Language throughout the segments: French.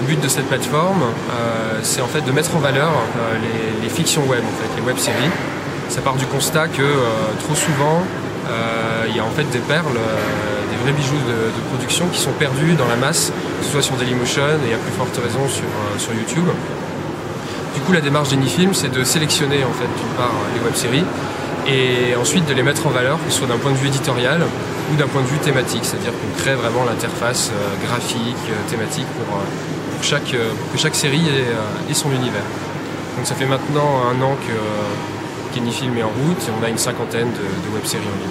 but de cette plateforme, c'est en fait de mettre en valeur les fictions web, en fait, les web-séries. Ça part du constat que trop souvent, il y a en fait des perles, des vrais bijoux de production qui sont perdus dans la masse, que ce soit sur Dailymotion et à plus forte raison sur YouTube. Du coup, la démarche d'Anyfilm, c'est de sélectionner en fait d'une part les web-séries et ensuite de les mettre en valeur, que ce soit d'un point de vue éditorial ou d'un point de vue thématique, c'est-à-dire qu'on crée vraiment l'interface graphique, thématique pour que chaque série ait son univers. Donc ça fait maintenant 1 an qu'Anyfilm est en route et on a une 50aine de web-séries en ligne.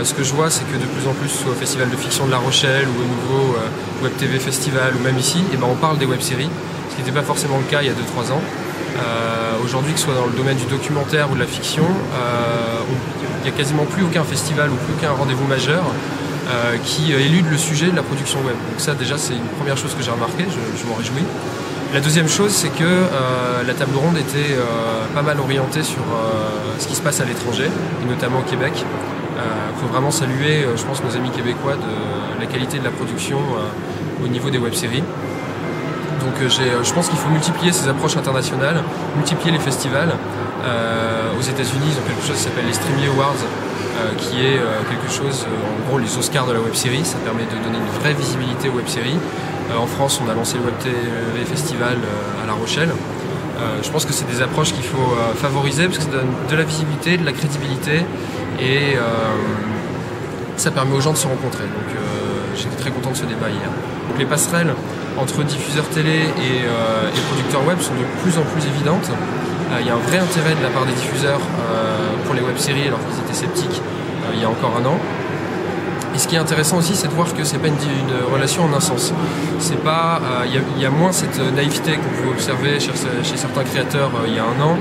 Ce que je vois, c'est que de plus en plus, soit au Festival de fiction de La Rochelle ou au nouveau Web TV Festival ou même ici, on parle des web-séries, ce qui n'était pas forcément le cas il y a 2-3 ans. Aujourd'hui, que ce soit dans le domaine du documentaire ou de la fiction, il n'y a quasiment plus aucun festival ou plus aucun rendez-vous majeur qui élude le sujet de la production web. Donc ça, déjà, c'est une première chose que j'ai remarqué, je m'en réjouis. La deuxième chose, c'est que la table ronde était pas mal orientée sur ce qui se passe à l'étranger, et notamment au Québec. Il faut vraiment saluer, je pense, nos amis québécois de la qualité de la production au niveau des web-séries. Donc je pense qu'il faut multiplier ces approches internationales, multiplier les festivals. Aux États-Unis, ils ont quelque chose qui s'appelle les Streamy Awards, qui est quelque chose, en gros, les Oscars de la web-série. Ça permet de donner une vraie visibilité aux web-séries. En France, on a lancé le Web TV Festival à La Rochelle. Je pense que c'est des approches qu'il faut favoriser parce que ça donne de la visibilité, de la crédibilité et ça permet aux gens de se rencontrer. Donc j'étais très content de ce débat hier. Donc les passerelles entre diffuseurs télé et producteurs web sont de plus en plus évidentes. Il y a un vrai intérêt de la part des diffuseurs pour les web-séries alors qu'ils étaient sceptiques il y a encore 1 an. Et ce qui est intéressant aussi, c'est de voir que c'est pas une relation en un sens. C'est pas, il y a moins cette naïveté qu'on pouvait observer chez certains créateurs il y a 1 an,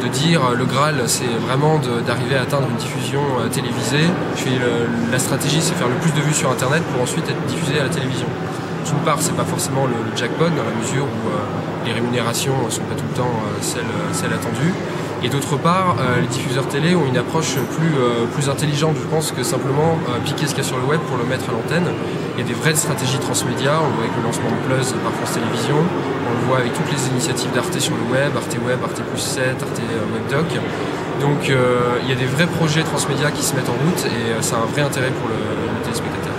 de dire le Graal, c'est vraiment d'arriver à atteindre une diffusion télévisée. La stratégie, c'est faire le plus de vues sur Internet pour ensuite être diffusé à la télévision. D'une part, c'est pas forcément le jackpot dans la mesure où les rémunérations ne sont pas tout le temps celles attendues. Et d'autre part, les diffuseurs télé ont une approche plus intelligente, je pense, que simplement piquer ce qu'il y a sur le web pour le mettre à l'antenne. Il y a des vraies stratégies transmédia, on le voit avec le lancement de Plus par France Télévisions, on le voit avec toutes les initiatives d'Arte sur le web, Arte Web, Arte Plus 7, Arte Webdoc. Donc il y a des vrais projets transmédia qui se mettent en route et ça a un vrai intérêt pour le téléspectateur.